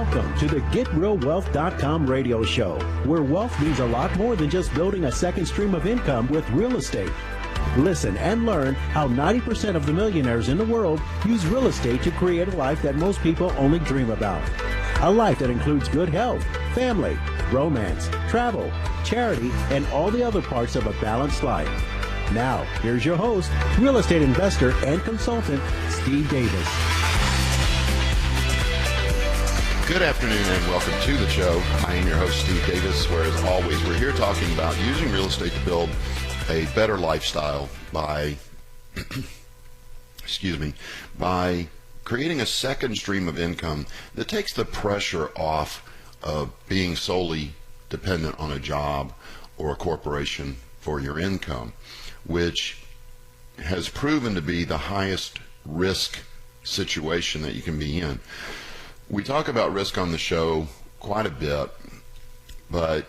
Welcome to the GetRealWealth.com radio show, where wealth means a lot more than just building a second stream of income with real estate. Listen and learn how 90% of the millionaires in the world use real estate to create a life that most people only dream about. A life that includes good health, family, romance, travel, charity, and all the other parts of a balanced life. Now, here's your host, real estate investor and consultant, Steve Davis. Good afternoon and welcome to the show. I am your host, Steve Davis, where as always, we're here talking about using real estate to build a better lifestyle by, by creating a second stream of income that takes the pressure off of being solely dependent on a job or a corporation for your income, which has proven to be the highest risk situation that you can be in. We talk about risk on the show quite a bit, but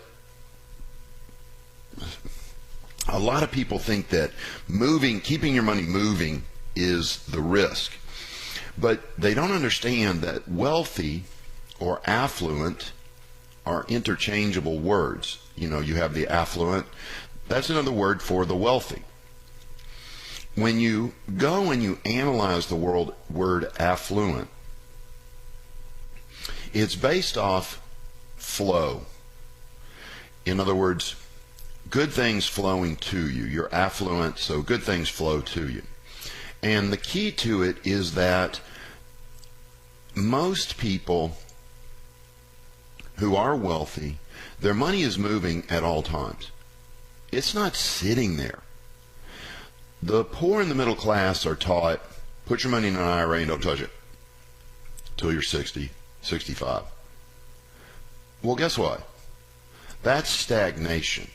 a lot of people think that keeping your money moving is the risk. But they don't understand that wealthy or affluent are interchangeable words. You know, you have the affluent, that's another word for the wealthy. When you go and you analyze the word affluent, it's based off flow. In other words, good things flowing to you. You're affluent, so good things flow to you. And the key to it is that most people who are wealthy, their money is moving at all times. It's not sitting there. The poor and the middle class are taught, put your money in an IRA and don't touch it until you're 60, 65. Well, guess what? That's stagnation.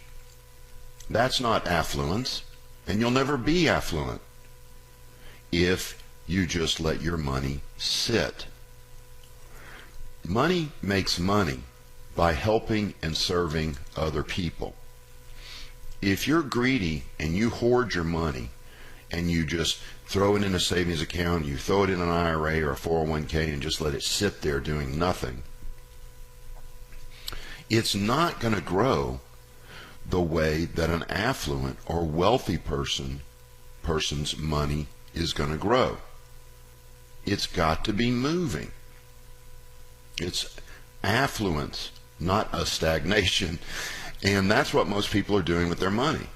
That's not affluence, and you'll never be affluent if you just let your money sit. Money makes money by helping and serving other people. If you're greedy and you hoard your money and you just throw it in a savings account, you throw it in an IRA or a 401k and just let it sit there doing nothing, it's not going to grow the way that an affluent or wealthy person's money is going to grow. It's got to be moving. It's affluence, not a stagnation. And that's what most people are doing with their money.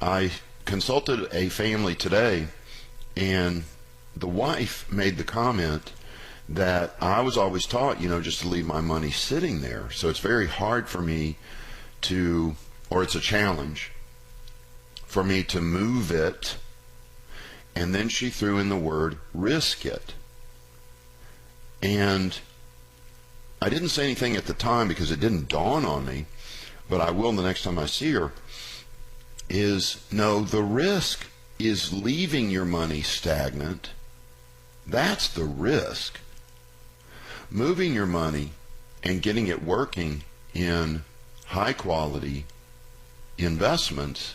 I consulted a family today, and the wife made the comment that I was always taught, just to leave my money sitting there. So it's very hard for me or it's a challenge for me to move it. And then she threw in the word risk it. And I didn't say anything at the time because it didn't dawn on me, but I will the next time I see her, the risk is leaving your money stagnant. That's the risk. Moving your money and getting it working in high quality investments,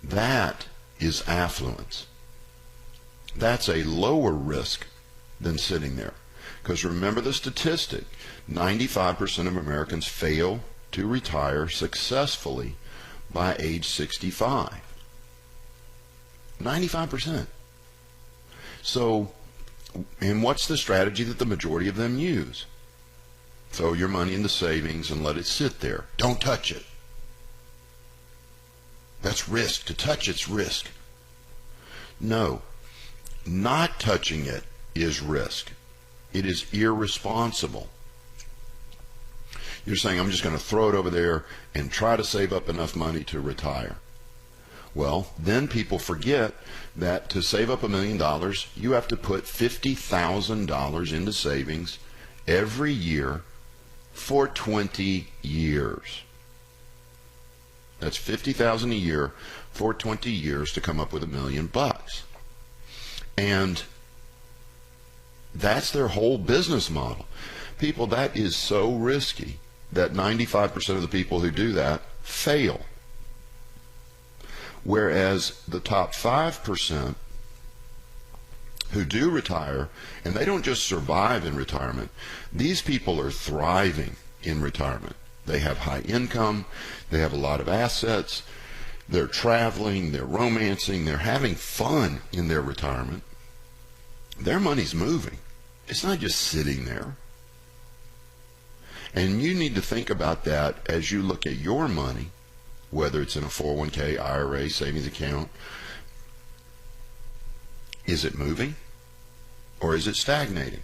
that is affluence. That's a lower risk than sitting there. Because remember the statistic, 95% of Americans fail to retire successfully by age 65. 95%. So, and what's the strategy that the majority of them use? Throw your money into savings and let it sit there. Don't touch it. That's risk. To touch it's risk. No, not touching it is risk. It is irresponsible. You're saying, I'm just going to throw it over there and try to save up enough money to retire. Well, then people forget that to save up $1 million, you have to put $50,000 into savings every year for 20 years. That's $50,000 a year for 20 years to come up with $1 million. And that's their whole business model. People, that is so risky that 95% of the people who do that fail. Whereas the top 5% who do retire, and they don't just survive in retirement. These people are thriving in retirement. They have high income, they have a lot of assets, they're traveling, they're romancing, they're having fun in their retirement. Their money's moving. It's not just sitting there. And you need to think about that as you look at your money, whether it's in a 401k, IRA, savings account. Is it moving or is it stagnating?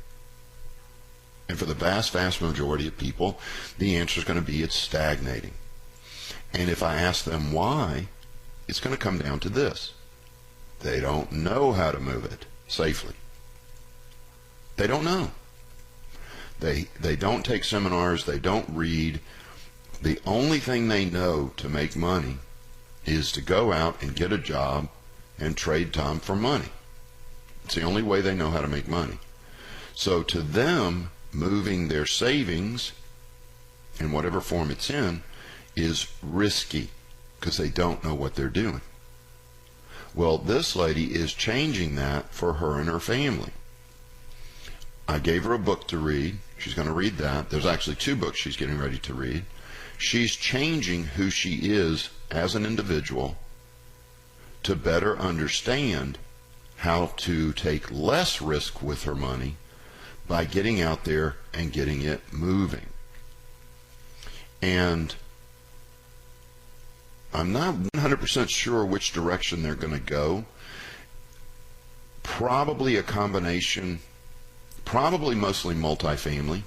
And for the vast, vast majority of people, the answer is going to be it's stagnating. And if I ask them why, it's going to come down to this. They don't know how to move it safely. They don't know. They don't take seminars. They don't read. The only thing they know to make money is to go out and get a job and trade time for money. It's the only way they know how to make money. So to them, moving their savings in whatever form it's in is risky because they don't know what they're doing. Well, this lady is changing that for her and her family. I gave her a book to read. She's going to read that. There's actually 2 books she's getting ready to read. She's changing who she is as an individual to better understand how to take less risk with her money by getting out there and getting it moving. And I'm not 100% sure which direction they're going to go. Probably a combination, probably mostly multifamily.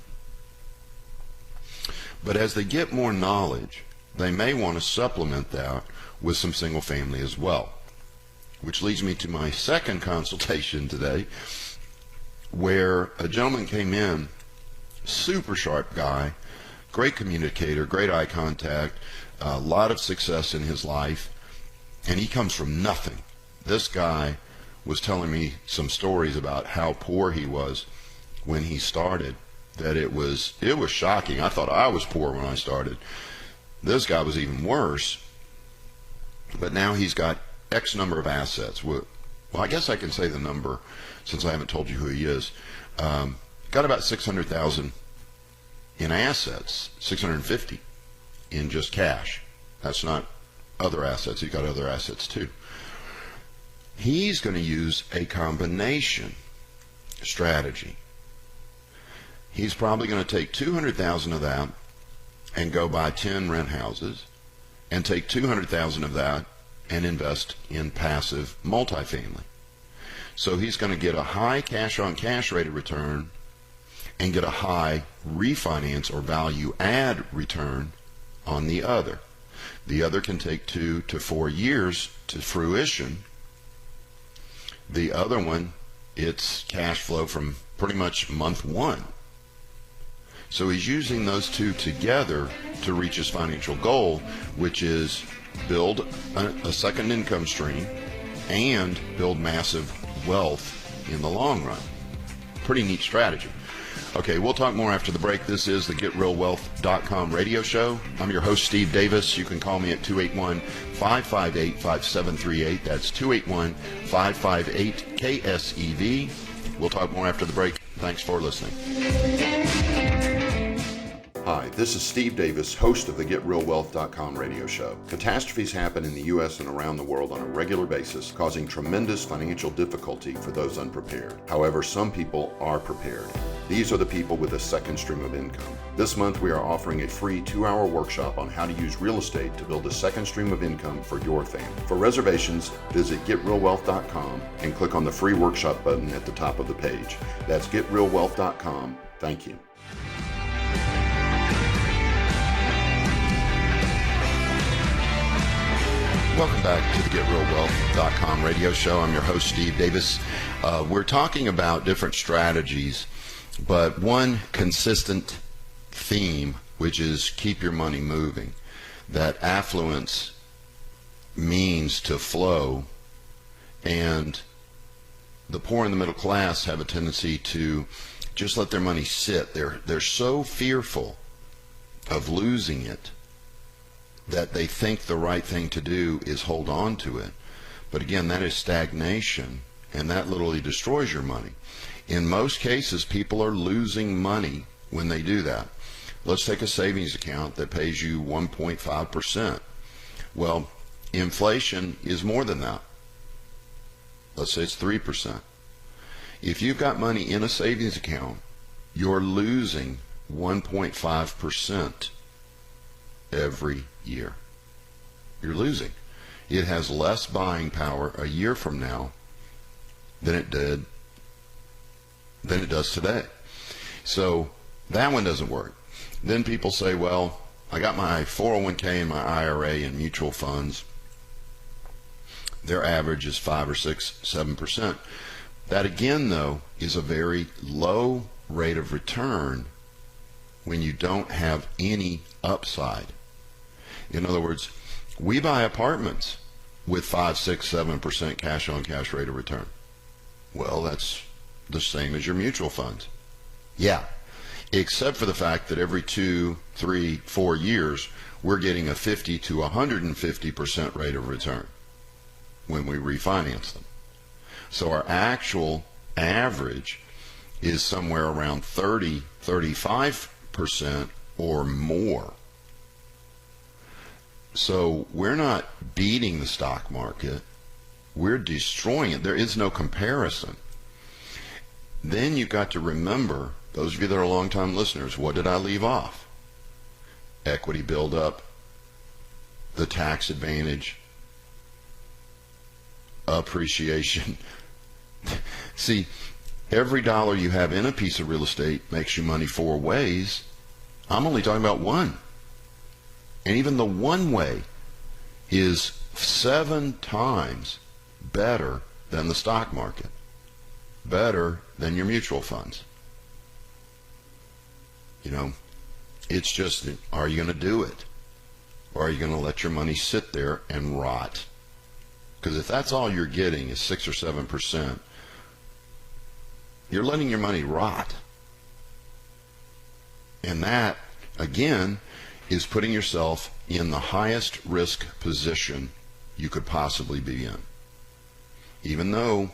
But as they get more knowledge, they may want to supplement that with some single family as well. Which leads me to my second consultation today, where a gentleman came in, super sharp guy, great communicator, great eye contact, a lot of success in his life, and he comes from nothing. This guy was telling me some stories about how poor he was when he started, that it was shocking. I thought I was poor when I started. This guy was even worse, but now he's got X number of assets. Well, I guess I can say the number since I haven't told you who he is. Got about 600,000 in assets, 650 in just cash. That's not other assets. He's got other assets too. He's going to use a combination strategy. He's probably going to take 200,000 of that and go buy 10 rent houses, and take 200,000 of that and invest in passive multifamily. So he's going to get a high cash on cash rate of return and get a high refinance or value add return on the other. The other can take 2 to 4 years to fruition. The other one, it's cash flow from pretty much month 1. So he's using those two together to reach his financial goal, which is build a second income stream and build massive wealth in the long run. Pretty neat strategy. Okay, we'll talk more after the break. This is the GetRealWealth.com radio show. I'm your host, Steve Davis. You can call me at 281-558-5738. That's 281-558-KSEV. We'll talk more after the break. Thanks for listening. Hi, this is Steve Davis, host of the GetRealWealth.com radio show. Catastrophes happen in the U.S. and around the world on a regular basis, causing tremendous financial difficulty for those unprepared. However, some people are prepared. These are the people with a second stream of income. This month, we are offering a free 2-hour workshop on how to use real estate to build a second stream of income for your family. For reservations, visit GetRealWealth.com and click on the free workshop button at the top of the page. That's GetRealWealth.com. Thank you. Welcome back to the GetRealWealth.com radio show. I'm your host, Steve Davis. We're talking about different strategies, but one consistent theme, which is keep your money moving. That affluence means to flow, and the poor and the middle class have a tendency to just let their money sit. They're so fearful of losing it that they think the right thing to do is hold on to it. But again, that is stagnation, and that literally destroys your money. In most cases, people are losing money when they do that. Let's take a savings account that pays you 1.5%. Well, inflation is more than that. Let's say it's 3%. If you've got money in a savings account, you're losing 1.5% every year. You're losing. It has less buying power a year from now than it does today. So that one doesn't work. Then people say, well, I got my 401k and my IRA and mutual funds. Their average is 5 or 6, 7%. That again, though, is a very low rate of return when you don't have any upside. In other words, we buy apartments with 5, 6, 7% cash on cash rate of return. Well, that's the same as your mutual funds. Yeah, except for the fact that every 2, 3, 4 years, we're getting a 50 to 150% rate of return when we refinance them. So our actual average is somewhere around 30, 35% or more. So we're not beating the stock market, we're destroying it. There is no comparison. Then you've got to remember, those of you that are long-time listeners, what did I leave off? Equity buildup, the tax advantage, appreciation. See, every dollar you have in a piece of real estate makes you money 4 ways. I'm only talking about one. And even the one way is 7 times better than the stock market, better than your mutual funds. You know, it's just, are you going to do it? Or are you going to let your money sit there and rot? Because if that's all you're getting is 6 or 7%, you're letting your money rot. And that, again, is putting yourself in the highest risk position you could possibly be in. Even though,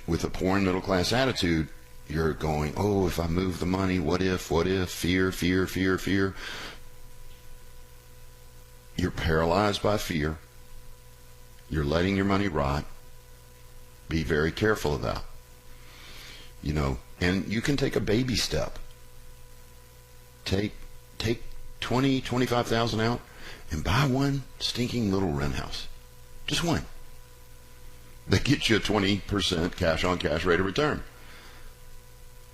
with a poor and middle class attitude, you're going, oh, if I move the money, what if, fear, fear, fear, fear. You're paralyzed by fear. You're letting your money rot. Be very careful of that. You know, and you can take a baby step. Take 20, 25,000 out and buy one stinking little rent house. Just one. That gets you a 20% cash on cash rate of return.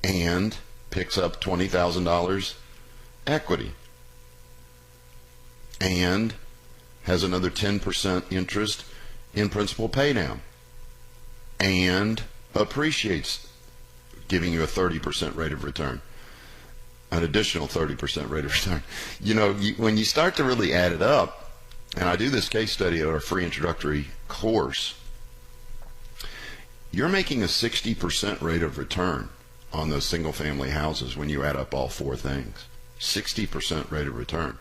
And picks up $20,000 equity. And has another 10% interest in principal pay down. And appreciates, giving you a 30% rate of return. An additional 30% rate of return. You know, when you start to really add it up, and I do this case study at our free introductory course, you're making a 60% rate of return on those single family houses when you add up all 4 things. 60% rate of return.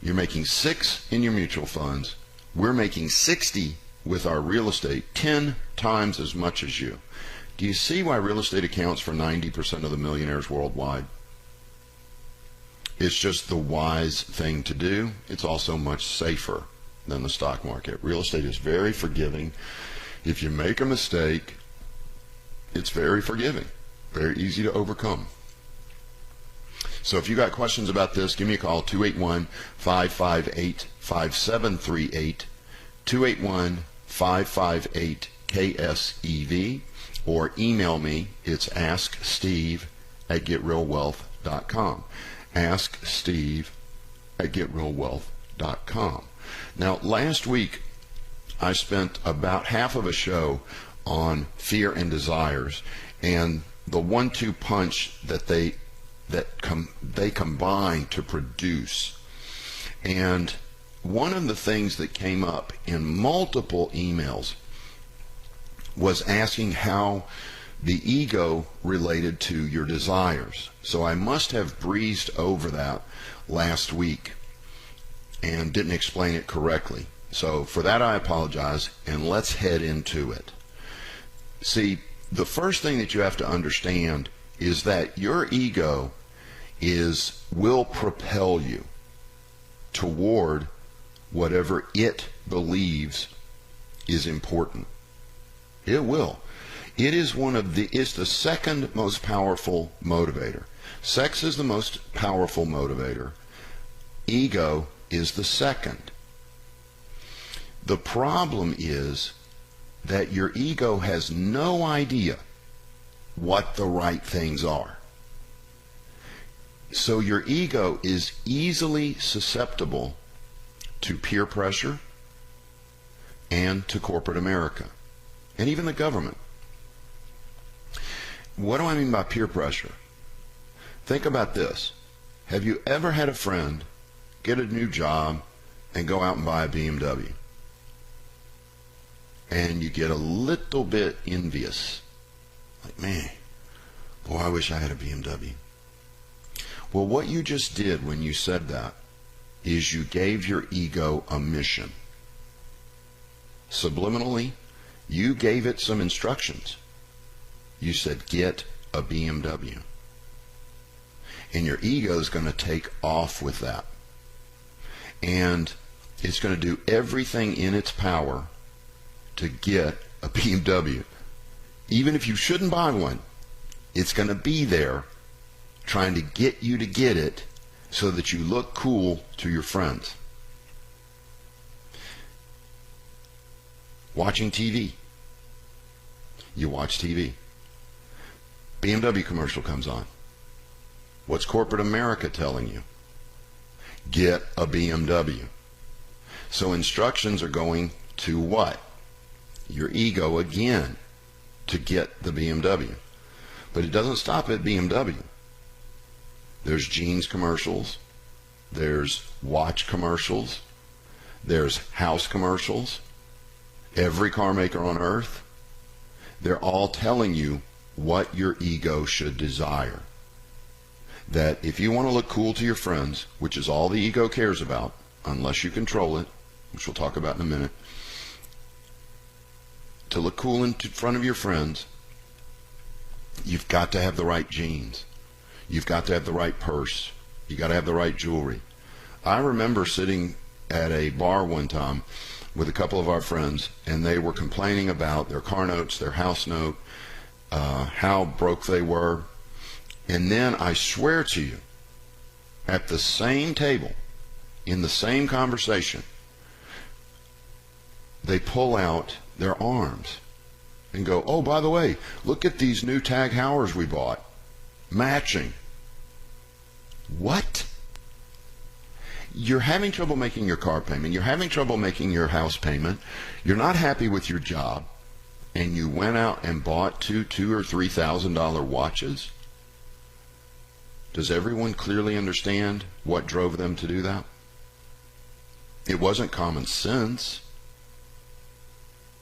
You're making 6 in your mutual funds. We're making 60 with our real estate, 10 times as much as you. Do you see why real estate accounts for 90% of the millionaires worldwide? It's just the wise thing to do. It's also much safer than the stock market. Real estate is very forgiving. If you make a mistake, it's very forgiving, very easy to overcome. So if you got questions about this, give me a call, 281-558-5738, 281-558-KSEV, or email me. It's asksteve@getrealwealth.com. asksteve@getrealwealth.com. Now, last week, I spent about half of a show on fear and desires and the 1-2 punch that they combine to produce. And one of the things that came up in multiple emails was asking how the ego related to your desires. So I must have breezed over that last week and didn't explain it correctly. So for that I apologize, and let's head into it. See, the first thing that you have to understand is that your ego will propel you toward whatever it believes is important. It will. It's the second most powerful motivator. Sex is the most powerful motivator. Ego is the second. The problem is that your ego has no idea what the right things are. So your ego is easily susceptible to peer pressure and to corporate America and even the government. What do I mean by peer pressure? Think about this. Have you ever had a friend get a new job and go out and buy a BMW? And you get a little bit envious. Like, man, boy, I wish I had a BMW. Well, what you just did when you said that is you gave your ego a mission. Subliminally, you gave it some instructions. You said, get a BMW. And your ego is going to take off with that. And it's going to do everything in its power to get a BMW. Even if you shouldn't buy one, it's going to be there trying to get you to get it so that you look cool to your friends. Watching TV. You watch TV. BMW commercial comes on. What's corporate America telling you? Get a BMW. So instructions are going to what? Your ego again, to get the BMW. But it doesn't stop at BMW. There's jeans commercials. There's watch commercials. There's house commercials. Every car maker on earth, they're all telling you what your ego should desire. That if you want to look cool to your friends, which is all the ego cares about, unless you control it, which we'll talk about in a minute, to look cool in front of your friends, you've got to have the right jeans. You've got to have the right purse. You've got to have the right jewelry. I remember sitting at a bar one time with a couple of our friends, and they were complaining about their car notes, their house note, how broke they were. And then I swear to you, at the same table, in the same conversation, they pull out their arms and go, oh, by the way, look at these new Tag Heuers we bought. Matching. What? You're having trouble making your car payment. You're having trouble making your house payment. You're not happy with your job. And you went out and bought $2,000 or $3,000 watches? Does everyone clearly understand what drove them to do that? It wasn't common sense.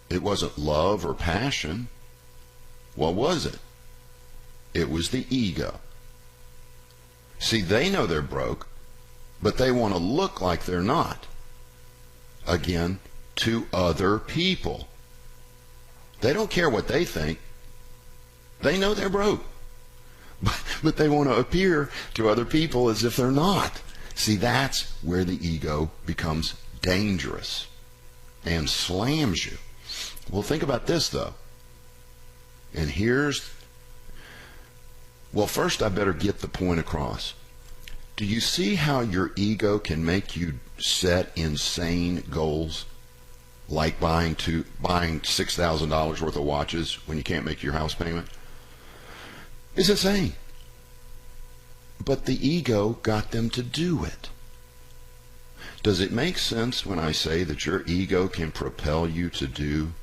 It wasn't love or passion. What was it? It was the ego. See, they know they're broke, but they want to look like they're not. Again, to other people. They don't care what they think. They know they're broke. But they want to appear to other people as if they're not. See, that's where the ego becomes dangerous and slams you. Well, think about this, though. And well, first I better get the point across. Do you see how your ego can make you set insane goals? Like buying $6,000 worth of watches when you can't make your house payment? It's insane. But the ego got them to do it. Does it make sense when I say that your ego can propel you to do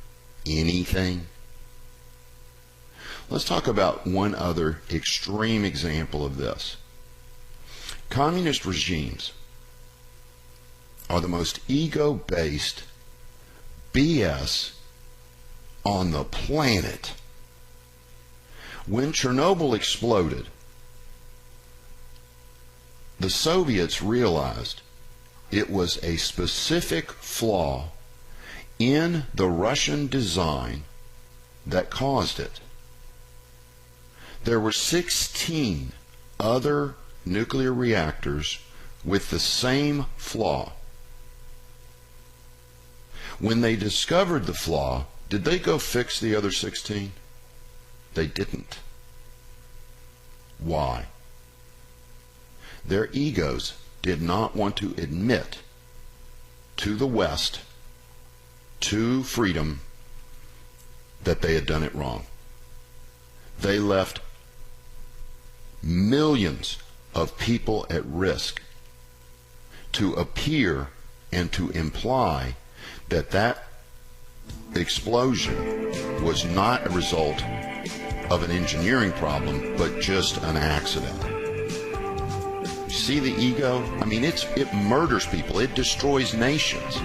anything? Let's talk about one other extreme example of this. Communist regimes are the most ego-based BS on the planet. When Chernobyl exploded, the Soviets realized it was a specific flaw in the Russian design that caused it. There were 16 other nuclear reactors with the same flaw. When they discovered the flaw, did they go fix the other 16? They didn't. Why? Their egos did not want to admit to the West, to freedom, that they had done it wrong. They left millions of people at risk to appear and to imply that that explosion was not a result of an engineering problem, but just an accident. You see the ego? I mean, it murders people. It destroys nations.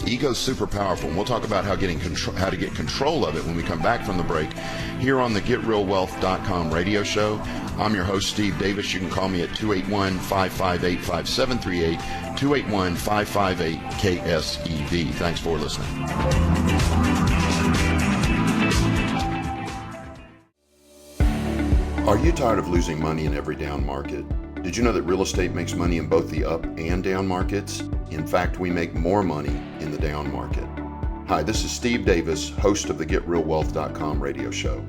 Ego's super powerful, and we'll talk about how to get control of it when we come back from the break here on the GetRealWealth.com radio show. I'm your host, Steve Davis. You can call me at 281-558-5738, 281-558-KSEV. Thanks for listening. Are you tired of losing money in every down market? Did you know that real estate makes money in both the up and down markets? In fact, we make more money in the down market. Hi, this is Steve Davis, host of the GetRealWealth.com radio show.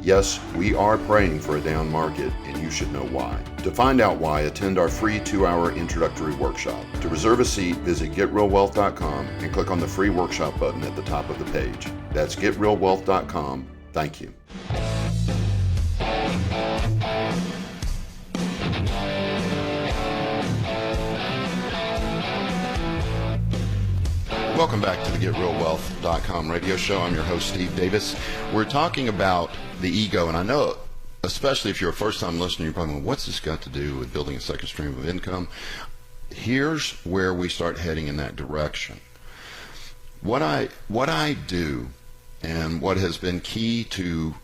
Yes, we are praying for a down market, and you should know why. To find out why, attend our free 2-hour introductory workshop. To reserve a seat, visit GetRealWealth.com and click on the free workshop button at the top of the page. That's GetRealWealth.com. Thank you. Welcome back to the GetRealWealth.com radio show. I'm your host, Steve Davis. We're talking about the ego, and I know, especially if you're a first-time listener, you're probably going, what's this got to do with building a second stream of income? Here's where we start heading in that direction. What I do, and what has been key to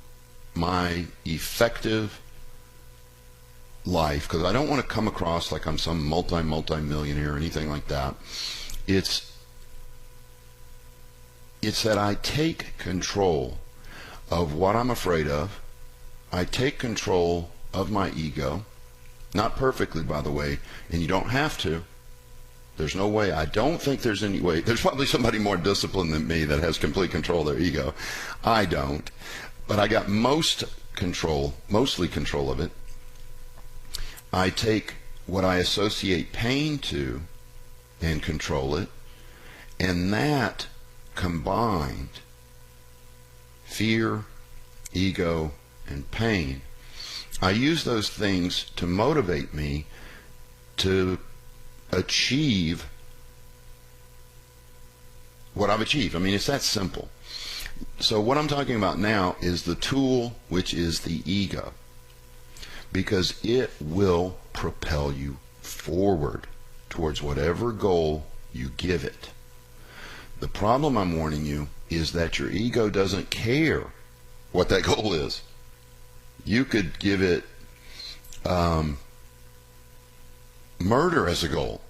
my effective life, because I don't want to come across like I'm some multi-millionaire or anything like that. It's that I take control of what I'm afraid of. I take control of my ego. Not perfectly, by the way, and you don't have to. There's no way. I don't think there's any way. There's probably somebody more disciplined than me that has complete control of their ego. I don't. But I got mostly control of it. I take what I associate pain to and control it. And that combined, fear, ego, and pain, I use those things to motivate me to achieve what I've achieved. I mean, it's that simple. So what I'm talking about now is the tool, which is the ego, because it will propel you forward towards whatever goal you give it. The problem, I'm warning you, is that your ego doesn't care what that goal is. You could give it murder as a goal,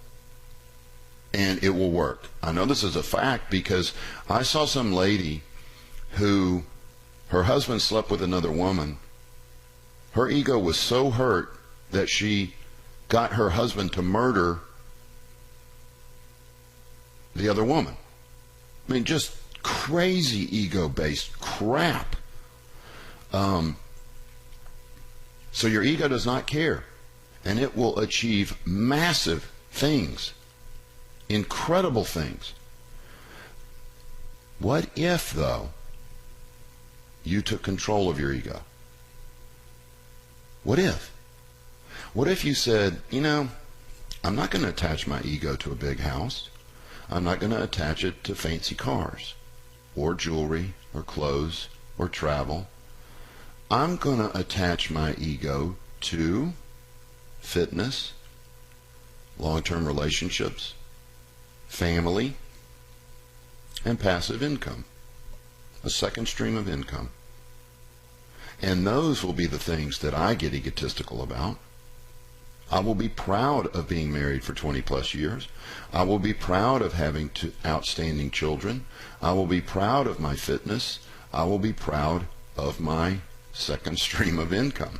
and it will work. I know this is a fact because I saw some lady who, her husband slept with another woman. Her ego was so hurt that she got her husband to murder the other woman. I mean, just crazy ego-based crap. So your ego does not care, and it will achieve massive things, incredible things. What if, though, you took control of your ego? What if? What if you said, you know, I'm not going to attach my ego to a big house. I'm not going to attach it to fancy cars or jewelry or clothes or travel. I'm going to attach my ego to fitness, long-term relationships, family, and passive income, a second stream of income. And those will be the things that I get egotistical about. I will be proud of being married for 20 plus years. I will be proud of having outstanding children. I will be proud of my fitness. I will be proud of my second stream of income.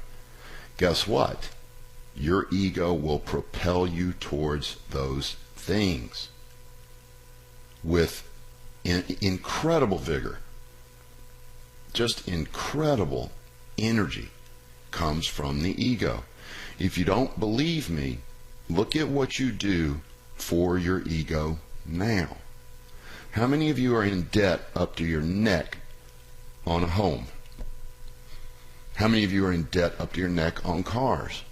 Guess what? Your ego will propel you towards those things with incredible vigor. Just incredible energy comes from the ego. If you don't believe me, look at what you do for your ego now. How many of you are in debt up to your neck on a home? How many of you are in debt up to your neck on cars?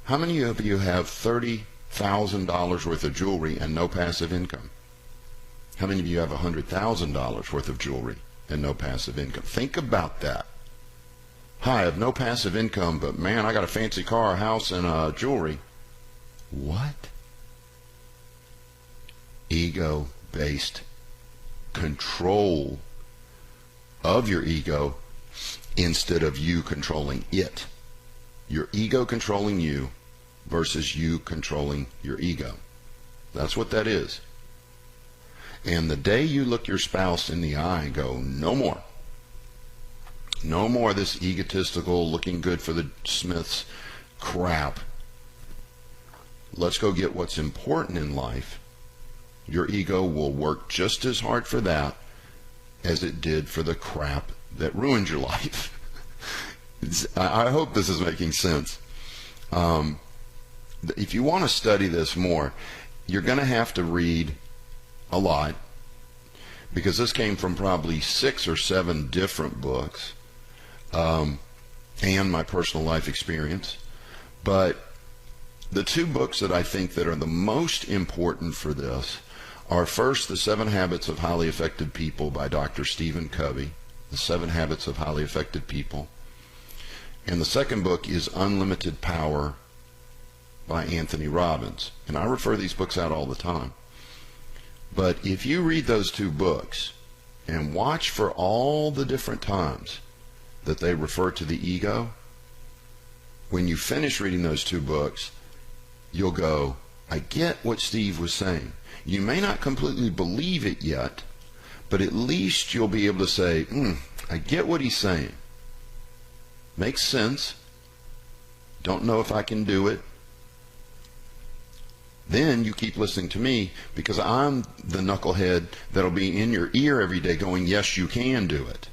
How many of you have $30,000 worth of jewelry and no passive income? How many of you have $100,000 worth of jewelry and no passive income? Think about that. Hi, I have no passive income, but man, I got a fancy car, a house, and jewelry. What? Ego-based control of your ego instead of you controlling it. Your ego controlling you versus you controlling your ego. That's what that is. And the day you look your spouse in the eye and go, no more. No more this egotistical, looking good for the Smiths crap. Let's go get what's important in life. Your ego will work just as hard for that as it did for the crap that ruined your life. I hope this is making sense. If you want to study this more, you're going to have to read a lot, because this came from probably 6 or 7 different books, and my personal life experience. But the 2 books that I think that are the most important for this are, first, The 7 Habits of Highly Effective People by Dr. Stephen Covey, The 7 Habits of Highly Effective People. And the second book is Unlimited Power by Anthony Robbins. And I refer these books out all the time. But if you read those 2 books and watch for all the different times that they refer to the ego, when you finish reading those 2 books, you'll go, I get what Steve was saying. You may not completely believe it yet, but at least you'll be able to say, I get what he's saying. Makes sense. Don't know if I can do it. Then you keep listening to me, because I'm the knucklehead that'll be in your ear every day going, yes, you can do it.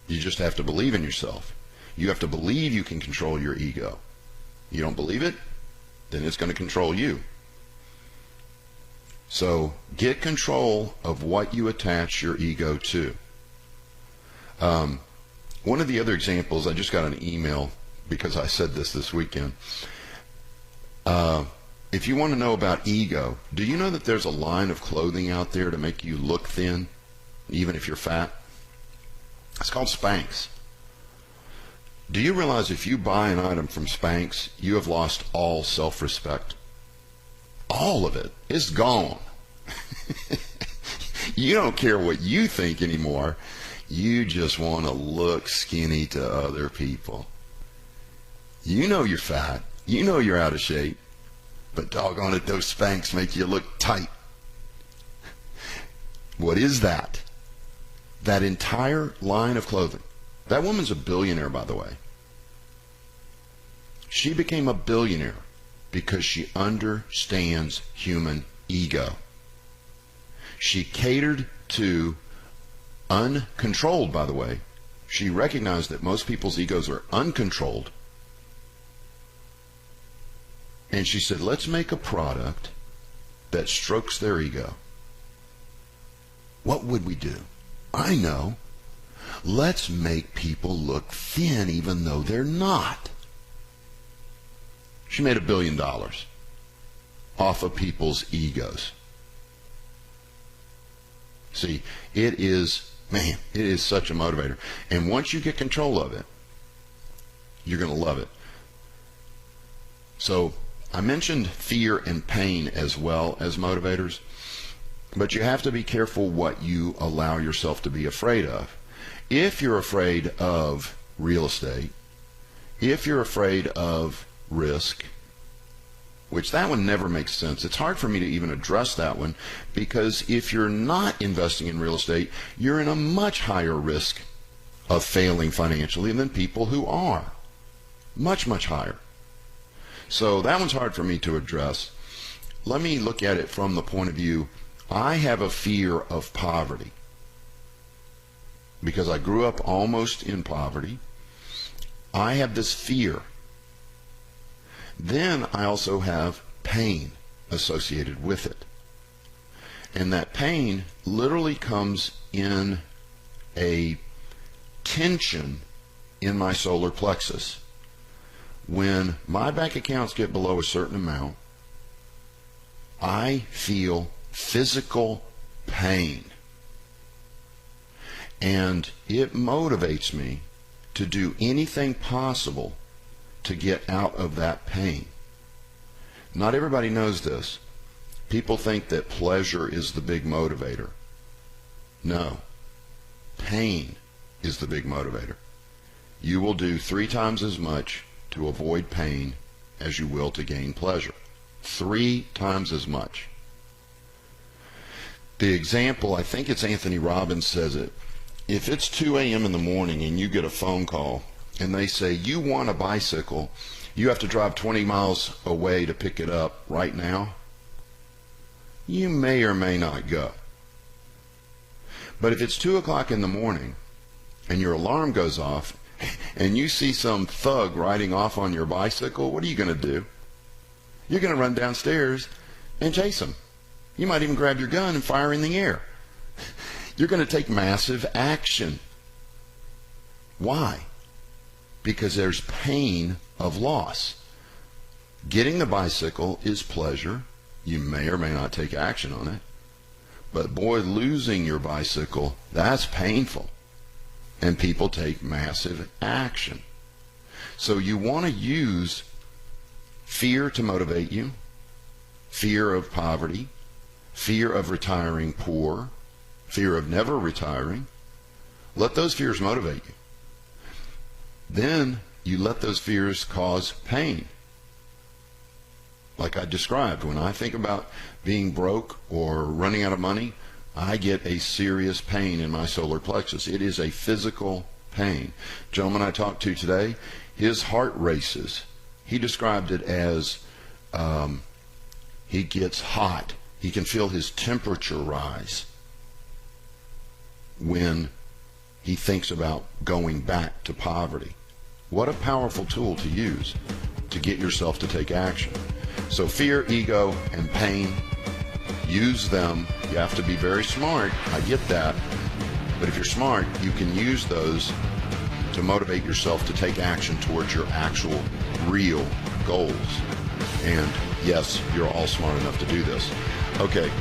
You just have to believe in yourself. You have to believe you can control your ego. You don't believe it? Then it's going to control you. So get control of what you attach your ego to. One of the other examples, I just got an email because I said this weekend. If you want to know about ego, do you know that there's a line of clothing out there to make you look thin, even if you're fat? It's called Spanx. Do you realize if you buy an item from Spanx, you have lost all self-respect? All of it is gone. You don't care what you think anymore. You just want to look skinny to other people. You know you're fat. You know you're out of shape. But doggone it, those Spanx make you look tight. What is that? That entire line of clothing. That woman's a billionaire, by the way. She became a billionaire because she understands human ego. She catered to uncontrolled, by the way. She recognized that most people's egos are uncontrolled. And she said, let's make a product that strokes their ego. What would we do? I know. Let's make people look thin even though they're not. She made $1 billion off of people's egos. See, it is such a motivator. And once you get control of it, you're going to love it. So I mentioned fear and pain as well as motivators, but you have to be careful what you allow yourself to be afraid of. If you're afraid of real estate, if you're afraid of risk, which that one never makes sense. It's hard for me to even address that one, because if you're not investing in real estate, you're in a much higher risk of failing financially than people who are. Much, much higher. So that one's hard for me to address. Let me look at it from the point of view, I have a fear of poverty because I grew up almost in poverty. I have this fear. Then I also have pain associated with it. And that pain literally comes in a tension in my solar plexus. When my bank accounts get below a certain amount, I feel physical pain. And it motivates me to do anything possible to get out of that pain. Not everybody knows this. People think that pleasure is the big motivator. No. Pain is the big motivator. You will do 3 times as much to avoid pain as you will to gain pleasure. 3 times as much. The example, I think it's Anthony Robbins says it. If it's 2 a.m. in the morning and you get a phone call and they say, you want a bicycle, you have to drive 20 miles away to pick it up right now, you may or may not go. But if it's 2 o'clock in the morning and your alarm goes off and you see some thug riding off on your bicycle, what are you going to do? You're going to run downstairs and chase him. You might even grab your gun and fire in the air. You're going to take massive action. Why? Because there's pain of loss. Getting the bicycle is pleasure. You may or may not take action on it. But boy, losing your bicycle, that's painful. And people take massive action. So you want to use fear to motivate you, fear of poverty, fear of retiring poor, fear of never retiring. Let those fears motivate you. Then you let those fears cause pain. Like I described, when I think about being broke or running out of money, I get a serious pain in my solar plexus. It is a physical pain. Gentleman I talked to today, his heart races. He described it as he gets hot. He can feel his temperature rise when he thinks about going back to poverty. What a powerful tool to use to get yourself to take action. So fear, ego, and pain, use them. You have to be very smart. I get that. But if you're smart, you can use those to motivate yourself to take action towards your actual, real goals. And yes, you're all smart enough to do this. Okay,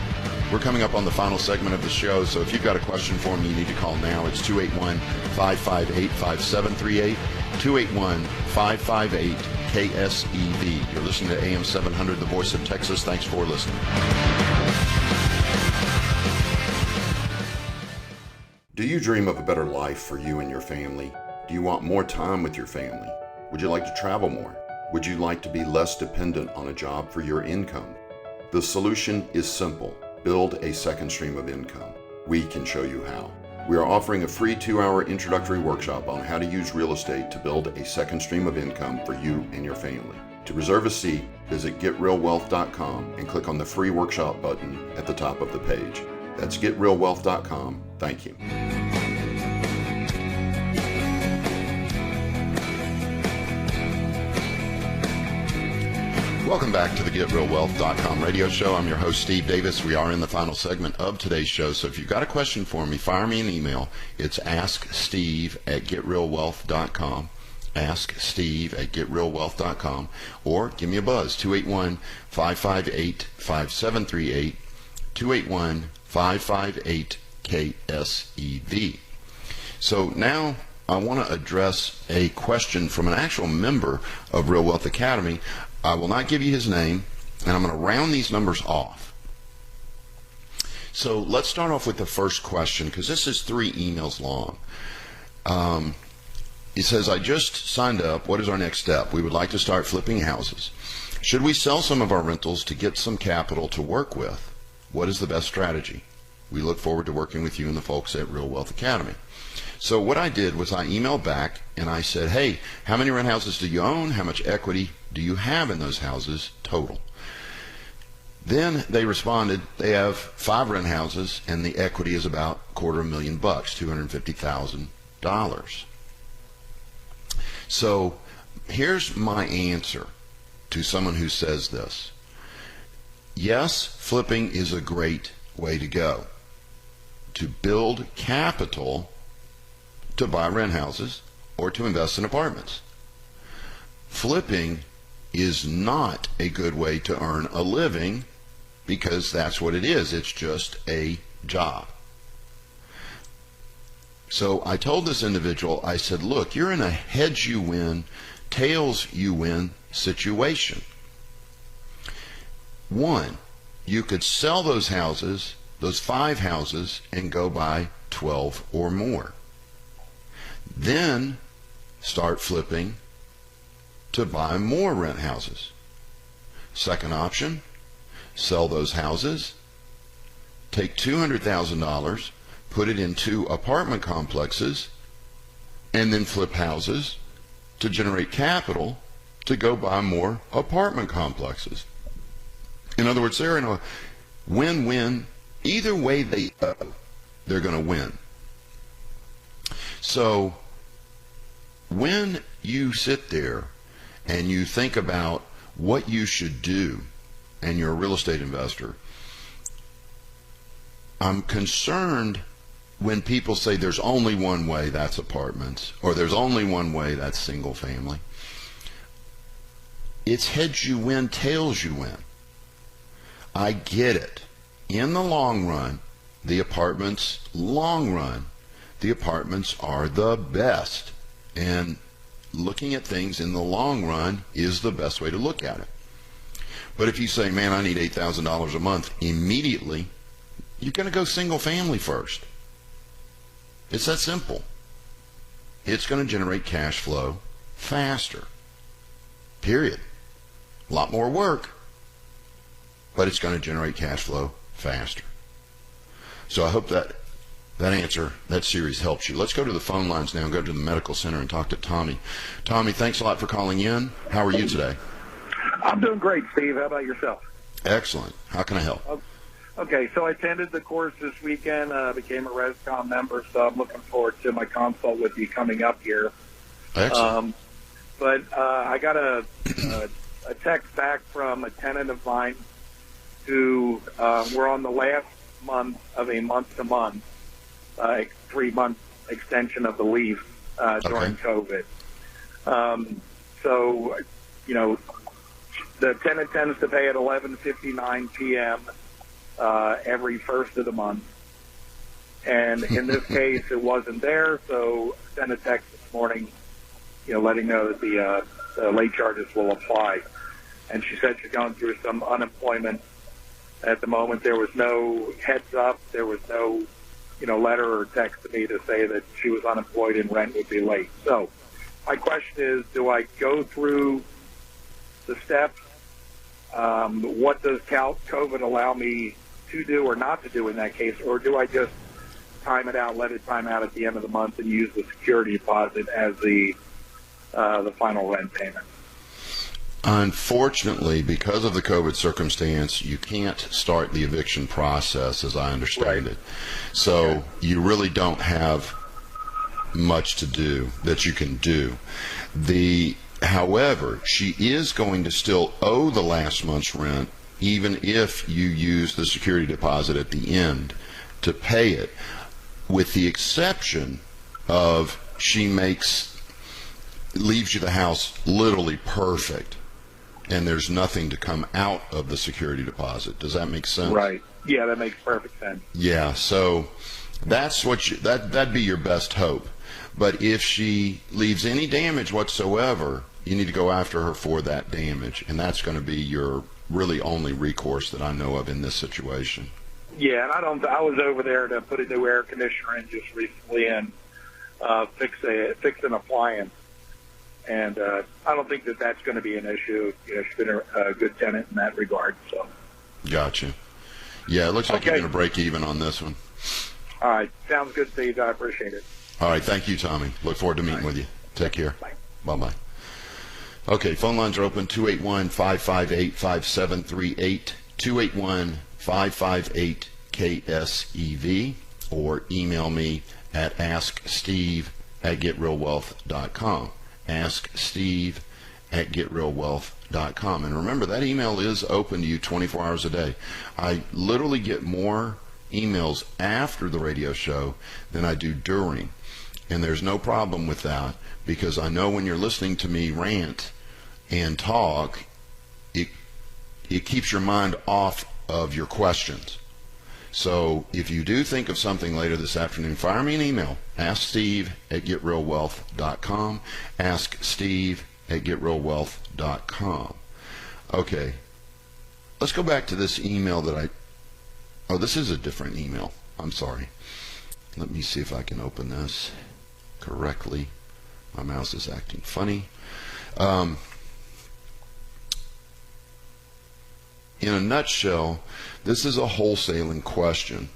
we're coming up on the final segment of the show, so if you've got a question for me, you need to call now. It's 281-558-5738, 281-558-KSEV. You're listening to AM 700, the voice of Texas. Thanks for listening. Do you dream of a better life for you and your family? Do you want more time with your family? Would you like to travel more? Would you like to be less dependent on a job for your income? The solution is simple. Build a second stream of income. We can show you how. We are offering a free 2-hour introductory workshop on how to use real estate to build a second stream of income for you and your family. To reserve a seat, visit getrealwealth.com and click on the free workshop button at the top of the page. That's getrealwealth.com. Thank you. Welcome back to the GetRealWealth.com radio show. I'm your host, Steve Davis. We are in the final segment of today's show. So if you've got a question for me, fire me an email. It's asksteve@getrealwealth.com. Asksteve@getrealwealth.com. Or give me a buzz, 281-558-5738, 281-558-KSEV. So now I want to address a question from an actual member of Real Wealth Academy. I will not give you his name, and I'm going to round these numbers off. So let's start off with the first question, because this is 3 emails long. He says, I just signed up. What is our next step? We would like to start flipping houses. Should we sell some of our rentals to get some capital to work with? What is the best strategy? We look forward to working with you and the folks at Real Wealth Academy. So what I did was I emailed back and I said, hey, how many rent houses do you own? How much equity do you have in those houses total? Then they responded, they have 5 rent houses and the equity is about $250,000, $250,000. So here's my answer to someone who says this. Yes, flipping is a great way to go. To build capital to buy rent houses or to invest in apartments. Flipping is not a good way to earn a living because that's what it is. It's just a job. So I told this individual, I said, look, you're in a heads you win, tails you win situation. One, you could sell those houses, those 5 houses, and go buy 12 or more. Then start flipping to buy more rent houses. Second option, sell those houses, take $200,000, put it in 2 apartment complexes, and then flip houses to generate capital to go buy more apartment complexes. In other words, they're in a win-win. Either way they go, they're going to win. So when you sit there and you think about what you should do, and you're a real estate investor, I'm concerned when people say there's only one way, that's apartments, or there's only one way, that's single family. It's heads you win, tails you win. I get it. In the long run, the apartments are the best. And looking at things in the long run is the best way to look at it. But if you say, man, I need $8,000 a month immediately, you're going to go single family first. It's that simple. It's going to generate cash flow faster. Period. A lot more work, but it's going to generate cash flow faster. So I hope that answer, that series helps you. Let's go to the phone lines now and go to the medical center and talk to Tommy. Tommy, thanks a lot for calling in. How are you today? I'm doing great, Steve. How about yourself? Excellent. How can I help? Okay, so I attended the course this weekend, became a ResCom member, so I'm looking forward to my consult with you coming up here. Excellent. But I got a text back from a tenant of mine who we're on the last month of a month-to-month, 3-month extension of the lease during COVID. So, you know, the tenant tends to pay at 11:59 p.m. Every first of the month. And in this case, it wasn't there, so I sent a text this morning, you know, letting know that the late charges will apply. And she said she's going through some unemployment at the moment. There was no heads up. There was no, you know, letter or text to me to say that she was unemployed and rent would be late. So my question is, do I go through the steps? What does COVID allow me to do or not to do in that case? Or do I just time it out, let it time out at the end of the month and use the security deposit as the final rent payment? Unfortunately, because of the COVID circumstance, you can't start the eviction process, as I understand it. So you really don't have much to do that you can do. However, she is going to still owe the last month's rent, even if you use the security deposit at the end to pay it, with the exception of she leaves you the house literally perfect, and there's nothing to come out of the security deposit. Does that make sense? Right. Yeah, that makes perfect sense. Yeah, so that's what that'd be your best hope. But if she leaves any damage whatsoever, you need to go after her for that damage, and that's going to be your really only recourse that I know of in this situation. Yeah, and I was over there to put a new air conditioner in just recently, and fix an appliance. And I don't think that that's going to be an issue. She's been a good tenant in that regard. So. Gotcha. Yeah, it looks like you're going to break even on this one. All right. Sounds good, Steve. I appreciate it. All right. Thank you, Tommy. Look forward to meeting with you. Take care. Bye. Bye-bye. Okay, phone lines are open, 281-558-5738, 281-558-KSEV, or email me at asksteve@getrealwealth.com. asksteve@getrealwealth.com. And remember, that email is open to you 24 hours a day. I literally get more emails after the radio show than I do during. And there's no problem with that, because I know when you're listening to me rant and talk, it keeps your mind off of your questions. So if you do think of something later this afternoon, fire me an email. AskSteve@getrealwealth.com. AskSteve@getrealwealth.com. Okay. Let's go back to this email that this is a different email. I'm sorry. Let me see if I can open this correctly. My mouse is acting funny. In a nutshell, this is a wholesaling question.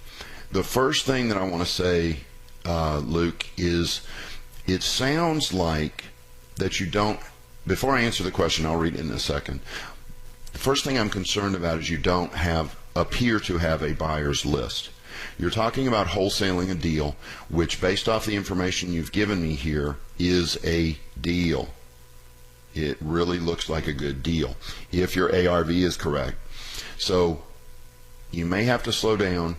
The first thing that I want to say, Luke, is it sounds like that you don't, before I answer the question, I'll read it in a second. The first thing I'm concerned about is you don't appear to have a buyer's list. You're talking about wholesaling a deal, which, based off the information you've given me here, is a deal. It really looks like a good deal, if your ARV is correct. So you may have to slow down.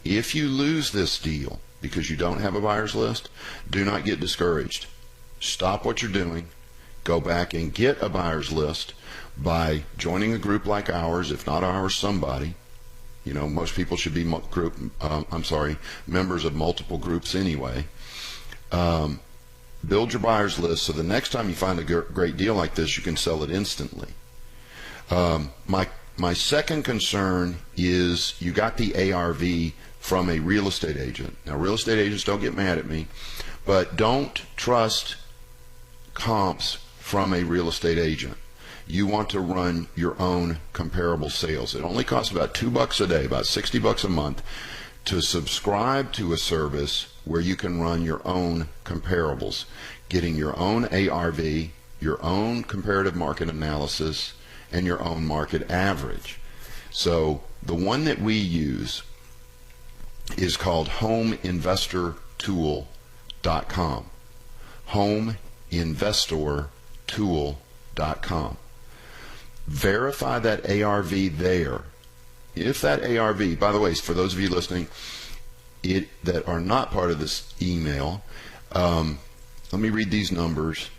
If you lose this deal because you don't have a buyer's list, do not get discouraged. Stop what you're doing. Go back and get a buyer's list by joining a group like ours, if not ours, somebody. Most people should be members of multiple groups anyway. Build your buyer's list so the next time you find a great deal like this, you can sell it instantly. My second concern is you got the ARV from a real estate agent. Now, real estate agents, don't get mad at me, but don't trust comps from a real estate agent. You want to run your own comparable sales. It only costs about $2 a day, about $60 a month, to subscribe to a service where you can run your own comparables, getting your own ARV, your own comparative market analysis, and your own market average. So the one that we use is called homeinvestortool.com. homeinvestortool.com. Verify that ARV there. If that ARV, by the way, for those of you listening that are not part of this email, let me read these numbers.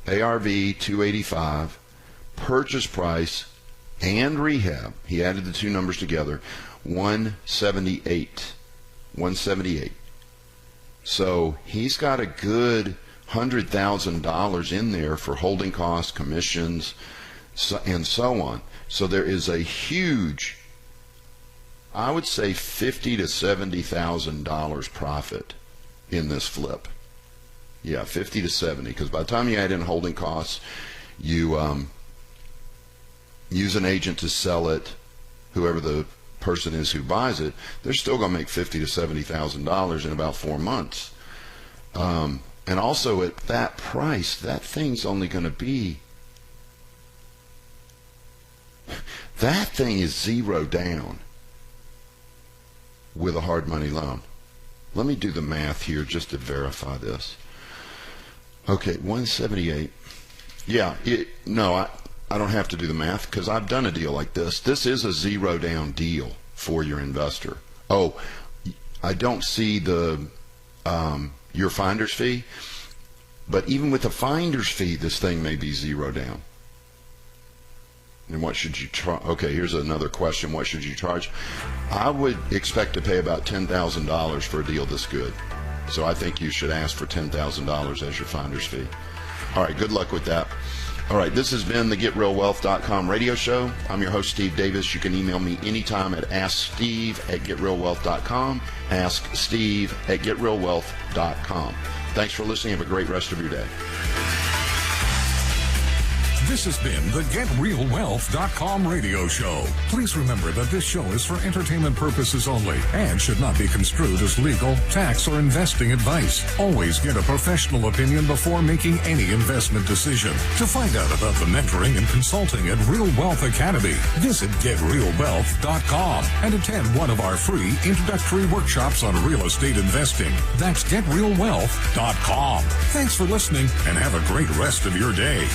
ARV 285, purchase price and rehab, he added the two numbers together, 178. So he's got a good $100,000 in there for holding costs, commissions, and so on. So there is a huge, I would say, $50,000 to $70,000 profit in this flip. Yeah, 50 to 70, because by the time you add in holding costs, you use an agent to sell it, whoever the person is who buys it, they're still going to make $50,000 to $70,000 in about 4 months. And also at that price, that thing's only going to be, that thing is zero down with a hard money loan. Let me do the math here just to verify this. Okay, 178. Yeah, I don't have to do the math because I've done a deal like this. This is a zero down deal for your investor. Oh, I don't see the your finder's fee, but even with the finder's fee, this thing may be zero down. And what should you charge? Okay, here's another question. What should you charge? I would expect to pay about $10,000 for a deal this good. So I think you should ask for $10,000 as your finder's fee. All right, good luck with that. All right, this has been the GetRealWealth.com radio show. I'm your host, Steve Davis. You can email me anytime at AskSteve@GetRealWealth.com, AskSteve@GetRealWealth.com. Thanks for listening. Have a great rest of your day. This has been the GetRealWealth.com radio show. Please remember that this show is for entertainment purposes only and should not be construed as legal, tax, or investing advice. Always get a professional opinion before making any investment decision. To find out about the mentoring and consulting at Real Wealth Academy, visit GetRealWealth.com and attend one of our free introductory workshops on real estate investing. That's GetRealWealth.com. Thanks for listening and have a great rest of your day.